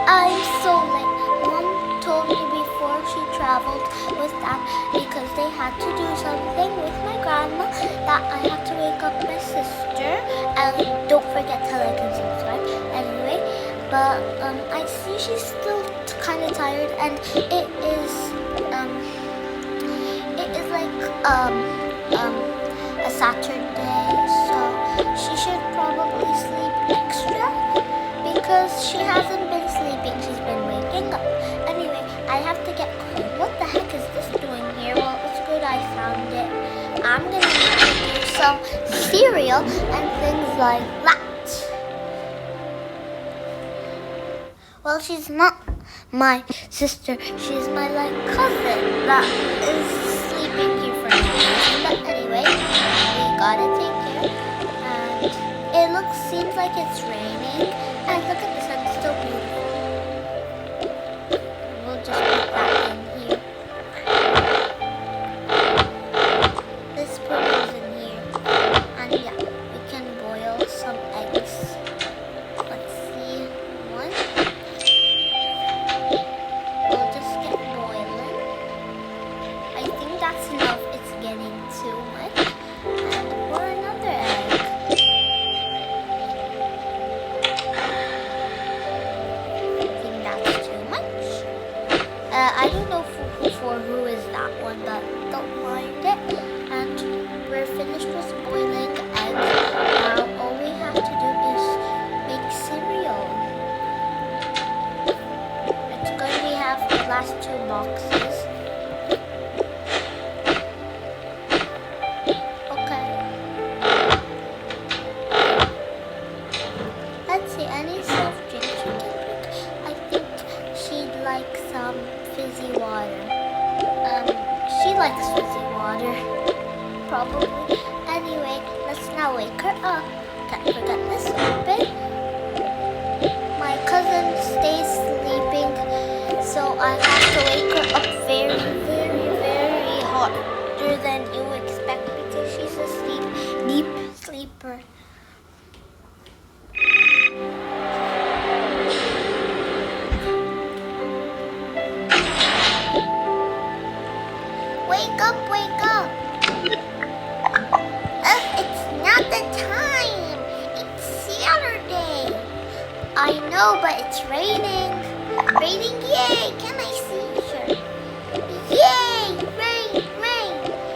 I'm so late. Mom told me before she traveled with Dad because they had to do something with my grandma that I had to wake up my sister. And don't forget to like and subscribe. Anyway, but I see she's still kind of tired, and it is like a Saturday, so she should probably sleep extra because she hasn't been sleeping. She's been waking up. Anyway, I have to get clean. What the heck is this doing here? Well, it's good I found it. I'm gonna need to do some cereal and things like that. Well, she's not my sister. She's my cousin that is sleeping here for now. But anyway, we gotta take care. And it seems like it's raining. And look at the sun, it's so beautiful. We'll just put that in here. This goes in here. And yeah, we can boil some eggs. Let's see. One. We'll just get boiling. I think that's enough. It's getting too much. And pour another egg. I don't know for who is that one, but don't mind it. And we're finished with boiling eggs. Now all we have to do is make cereal. It's going to have the last 2 boxes. Okay. Let's see, any soft drinks you can drink. I think she'd like some fizzy water. She likes fizzy water, probably. Anyway, let's now wake her up. Can't forget this open. My cousin stays sleeping, so I have to wake her up very, very, very harder than you expect because she's a deep sleeper. Wake up, wake up. It's not the time. It's Saturday. I know, but it's raining. Raining, yay. Can I see? Sure. Yay, rain, rain.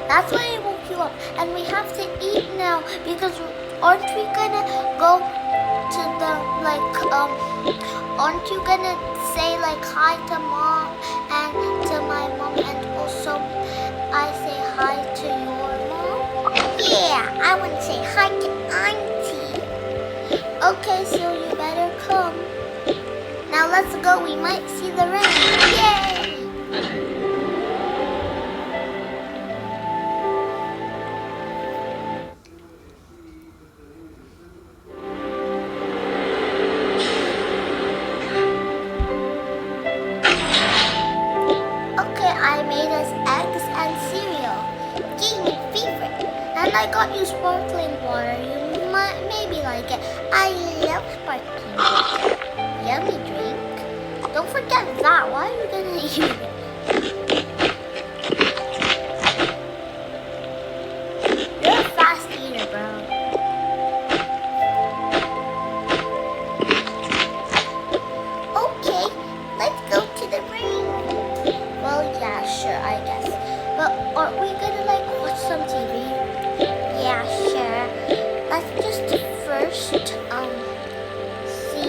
That's why I woke you up. And we have to eat now because aren't we gonna go to the, aren't you gonna say hi to Mom and to my mom, and also I say hi to your mom? Yeah, I want to say hi to Auntie. Okay, so you better come. Now let's go. We might see the rain. Yay! Okay, I made us eggs and cereal. Yay, my favorite. And I got you sparkling water. You might maybe like it. I love sparkling water. Yummy drink. Don't forget that. Why are you gonna eat it? You're a fast eater, bro. Okay, let's go to the rain. Well, yeah, sure, I guess. But aren't we gonna watch some TV? Yeah, sure. Let's just first see.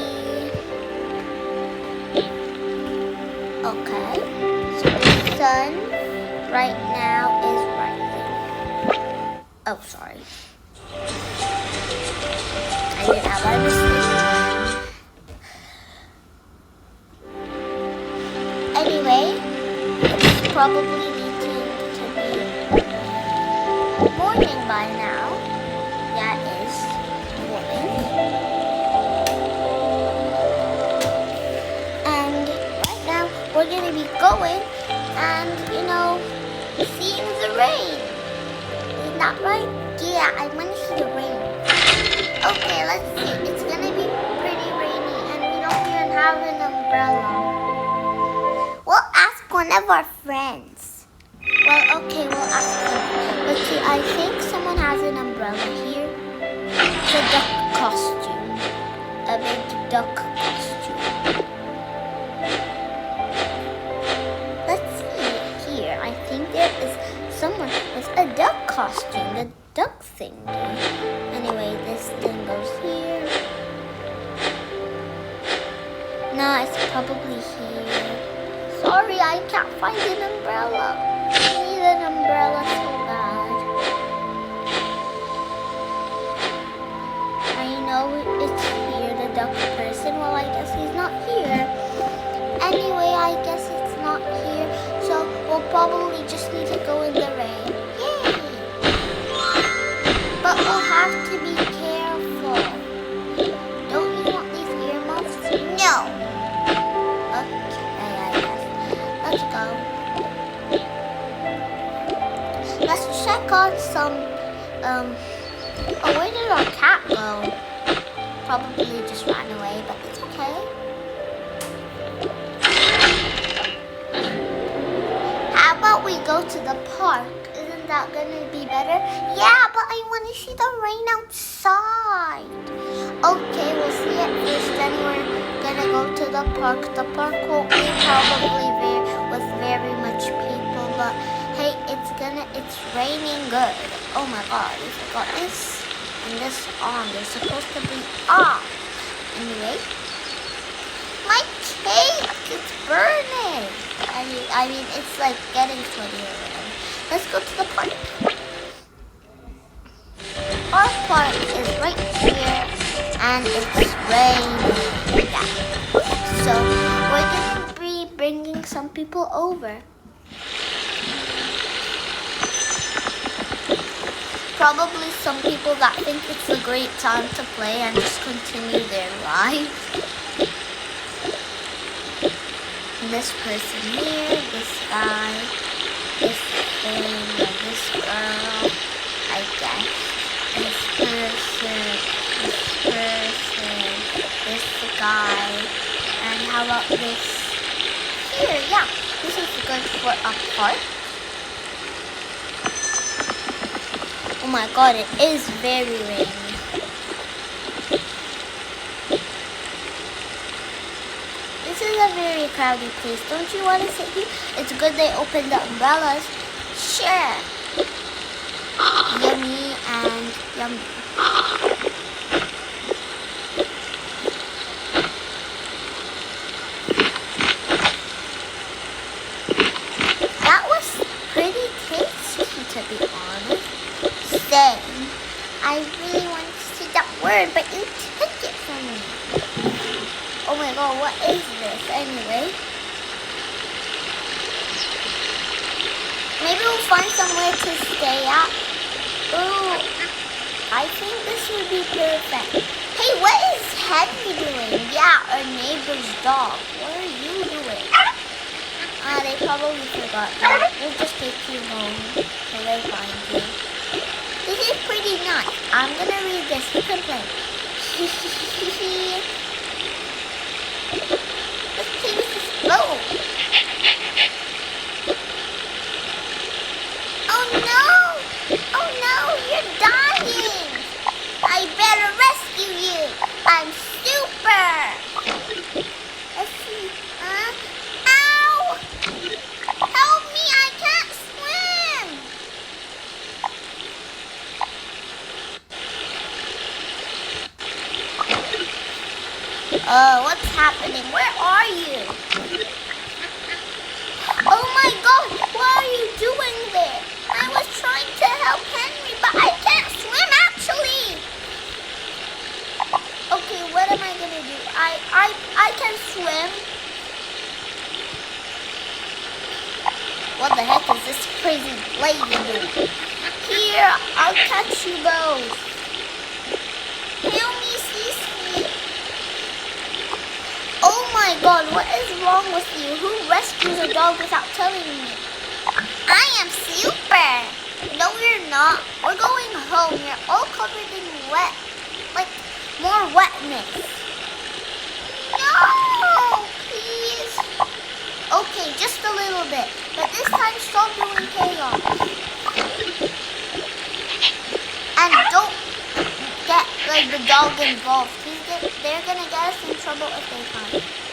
Okay. So the sun right now is rising. Oh, sorry. I did have a mistake. Anyway, it's probably needing to be morning by now. Yeah, it is morning. And right now we're gonna be going and seeing the rain. Is that right? Yeah, I want to see the rain. Okay, let's see. It's gonna be pretty rainy and we don't even have an umbrella. umbrella? We'll ask one of our friends. Well, okay, we'll ask them. Let's see, I think someone has an umbrella here. It's a duck costume. A big duck costume. Let's see here. I think there is someone with a duck costume. The duck thingy. Anyway, this thing goes here. No, it's probably here. Sorry, I can't find an umbrella. I need an umbrella so bad. I know it's here, the duck person. Well, I guess he's not here. Anyway, I guess it's not here. So we'll probably just need to go in the rain. Yay! But we'll have to be careful. Don't you want these earmuffs? No! Let's go. Let's check on some, oh, where did our cat go? Probably just ran away, but it's okay. How about we go to the park? Isn't that gonna be better? Yeah, but I want to see the rain outside. Okay, we'll see it first, then we're gonna go to the park. The park won't be probably with very much people, but hey, it's raining good. Oh my god, we forgot this and this on. They're supposed to be off. Anyway, my cake, it's burning. I mean, it's like getting sweaty or whatever. Let's go to the park. Our park is right here, and it's raining. Yeah. So we're gonna be bringing some people over. Probably some people that think it's a great time to play and just continue their life. This person here, this guy, this thing, and this girl, I guess. This person, this guy, and how about this here? Yeah, this is good for a park. Oh my god, it is very rainy. This is a very crowded place. Don't you want to sit here? It's good they opened the umbrellas. Sure. Yummy and yummy. That was pretty tasty, to be honest. Same. I really want to see that word, but you took it from me. Oh my god, what is this anyway? Maybe we'll find somewhere to stay at. Ooh, I think this would be perfect. Hey, what is Henry doing? Yeah, our neighbor's dog. What are you doing? They probably forgot that. We'll just take you home till they find you. This is pretty nice. I'm gonna read this. You can play. Let's play with this boat. Oh no! Oh no! You're dying! I better rescue you! I'm super! Let's see. Ow! Help me! I can't swim! What's happening? Where are you? Oh my god! What are you doing there? I was trying to help Henry, but I can't swim actually! Okay, what am I gonna do? I can swim. What the heck is this crazy lady doing? Here, I'll catch you both. Help me, Cece. Oh my god, what is wrong with you? Who rescues a dog without telling me? I am super. No, you're not. We're going home. You're all covered in wet. Like, more wetness. No, please. a little bit, but this time stop doing chaos. And don't get like the dog involved. They're gonna get us in trouble if they find.